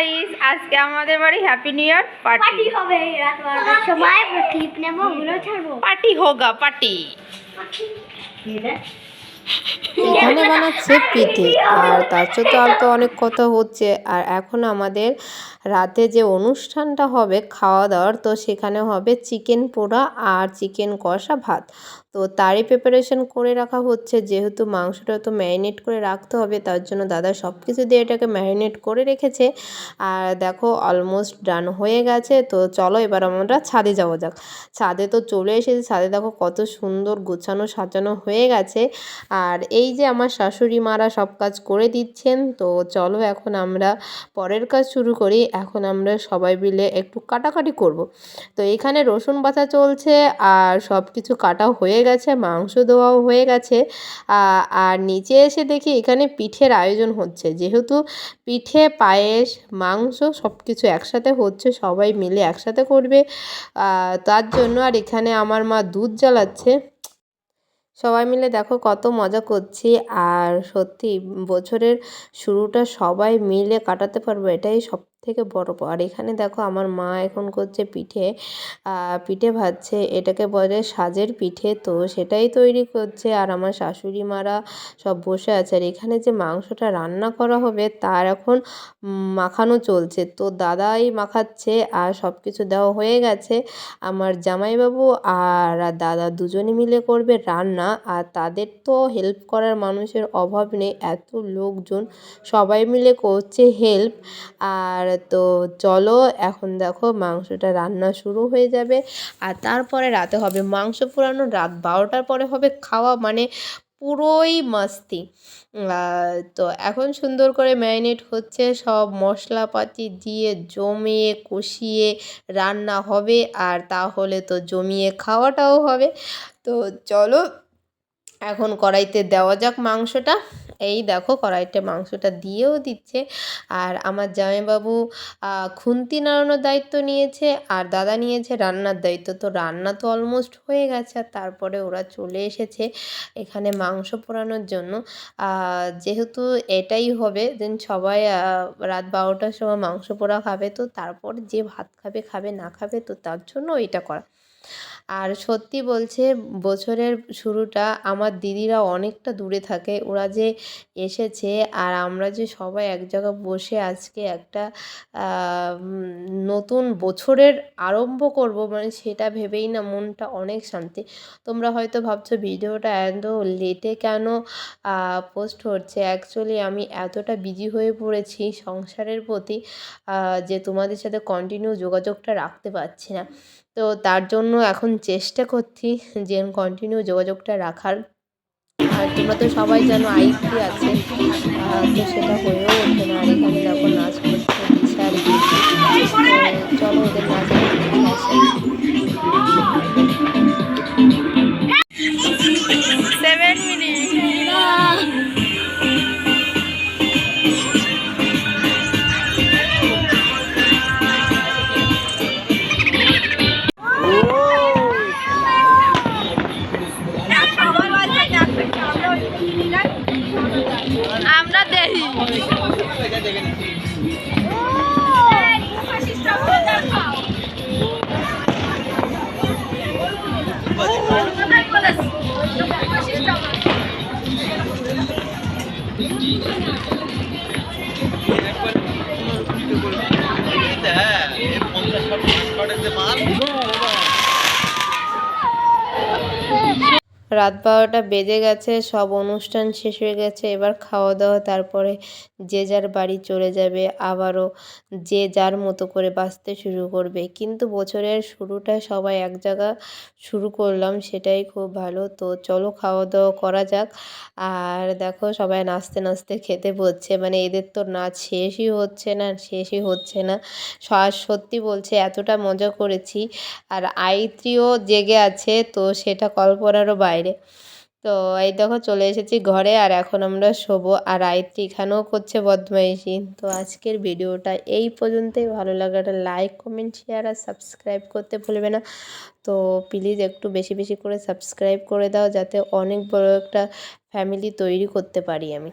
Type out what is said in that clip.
Guys, আজকে আমাদের বাড়ি হ্যাপি নিউ ইয়ার পার্টি হবে। রাত 12টার সময় ক্লিপ নেব, ওগুলো ছাড়বো। পার্টি হোগা পার্টি। এখানে বানাচ্ছে পিঠে, আর তার সাথে আর তো অনেক কথা হচ্ছে। আর এখন আমাদের রাতে যে অনুষ্ঠানটা হবে খাওয়া দাওয়ার, তো সেখানে হবে চিকেন পোড়া আর চিকেন কষা ভাত। তো তারই প্রিপারেশন করে রাখা হচ্ছে, যেহেতু মাংসটা তো ম্যারিনেট করে রাখতে হবে, তার জন্য দাদা সব কিছু দিয়ে এটাকে ম্যারিনেট করে রেখেছে। আর দেখো অলমোস্ট ডান হয়ে গেছে। তো চলো এবার আমরা ছাদে যাওয়া যাক। ছাদে তো চলে এসেছি, ছাদে দেখো কত সুন্দর গোছানো সাজানো হয়ে গেছে। আর এই যে আমার শাশুড়ি মারা সব কাজ করে দিচ্ছেন। তো চলো এখন আমরা পরের কাজ শুরু করি। এখন আমরা সবাই মিলে একটু কাটাকাটি করব। তো এখানে রসুন বাটা চলছে, আর সব কিছু কাটাও হয়ে গেছে, মাংস দেওয়াও হয়ে গেছে। আর নিচে এসে দেখি এখানে পিঠের আয়োজন হচ্ছে, যেহেতু পিঠে পায়েস মাংস সব কিছু একসাথে হচ্ছে, সবাই মিলে একসাথে করবে তার জন্য। আর এখানে আমার মা দুধ জ্বালাচ্ছে। সবাই মিলে দেখো কত মজা করছি। আর সত্যি বছরের শুরুটা সবাই মিলে কাটাতে পারবো, এটাই সবথেকে বড়। আর এখানে দেখো আমার মা এখন করছে পিঠে, পিঠে ভাজছে, এটাকে বলে সাজের পিঠে। তো সেটাই তৈরি করছে। আর আমার শাশুড়ি মারা সব বসে আছে। আর এখানে যে মাংসটা রান্না করা হবে তার এখন মাখানো চলছে, তো দাদাই মাখাচ্ছে। আর সব কিছু দেওয়া হয়ে গেছে। আমার জামাইবাবু আর দাদা দুজনে মিলে করবে রান্না। আর তাদের তো হেল্প করার মানুষের অভাব নেই, এত লোকজন সবাই মিলে করছে হেল্প। আর তো চলো এখন দেখো মাংসটা রান্না শুরু হয়ে যাবে। আর তারপরে রাতে হবে মাংস পোড়ানো, রাত 12টার পরে হবে খাওয়া, মানে পুরোই মাস্তি। তো এখন সুন্দর করে ম্যারিনেট হচ্ছে, সব মশলাপাতি দিয়ে জমিয়ে কষিয়ে রান্না হবে। আর তাহলে তো জমিয়ে খাওয়াটাও হবে। তো চলো এখন কড়াইতে দেওয়া যাক মাংসটা। এই দেখো কড়াইতে মাংসটা দিয়েও দিচ্ছে। আর আমার জামাইবাবু খুন্তি নাড়ানোর দায়িত্ব নিয়েছে, আর দাদা নিয়েছে রান্নার দায়িত্ব। তো রান্না তো অলমোস্ট হয়ে গেছে। আর তারপরে ওরা চলে এসেছে এখানে মাংস পোড়ানোর জন্য। যেহেতু এটাই হবে দেন সবাই রাত 12টার সময় মাংস পোড়া খাবে, তো তারপর যে ভাত খাবে খাবে, না খাবে, তো তার জন্য এটা করা। আর সত্যি বলছে বছরের শুরুটা আমার দিদিরা অনেকটা দূরে থাকে, ওরা যে এসেছে আর আমরা যে সবাই এক জায়গায় বসে আজকে একটা নতুন বছরের আরম্ভ করব, মানে সেটা ভেবেই না মনটা অনেক শান্তি। তোমরা হয়তো ভাবছো ভিডিওটা এত লেটে কেন পোস্ট হচ্ছে। অ্যাকচুয়ালি আমি এতটা বিজি হয়ে পড়েছি সংসারের প্রতি যে তোমাদের সাথে কন্টিনিউ যোগাযোগটা রাখতে পারছি না। তো তার জন্য এখন চেষ্টা করছি যে কন্টিনিউ যোগাযোগটা রাখার। আর তোমরা তো সবাই জানো আইপি আছে, তো সেটা হয়েও ওঠে না। আর এখানে দেখো নাচ করছে দিশা আর বিশি। তো চলো ওদের নাচ একটু দেখে আসি। 7 মিনিট। আমরা দেখি রাত 12টা বেজে গেছে, সব অনুষ্ঠান শেষ হয়ে গেছে। এবার খাওয়া দাওয়া, তারপরে যে যার বাড়ি চলে যাবে, আবারও যে যার মতো করে বাঁচতে শুরু করবে। কিন্তু বছরের শুরুটা সবাই এক জায়গা শুরু করলাম, সেটাই খুব ভালো। তো চলো খাওয়া দাওয়া করা যাক। আর দেখো সবাই নাচতে নাচতে খেতে বসছে, মানে এদের তো নাচ শেষই হচ্ছে না, শেষই হচ্ছে না। সত্যি বলছে এতটা মজা করেছি। আর আইত্রিও জেগে আছে, তো সেটা কল্পনারও বাইরে। তো এই দেখো চলে এসেছি ঘরে, আর এখন আমরা শোবো। আর আয়ত্রী এখানেও করছে বদমাইশি। তো আজকের ভিডিওটা এই পর্যন্তই। ভালো লাগাটা লাইক কমেন্ট শেয়ার আর সাবস্ক্রাইব করতে ভুলবে না। তো প্লিজ একটু বেশি বেশি করে সাবস্ক্রাইব করে দাও, যাতে অনেক বড় একটা ফ্যামিলি তৈরি করতে পারি আমি।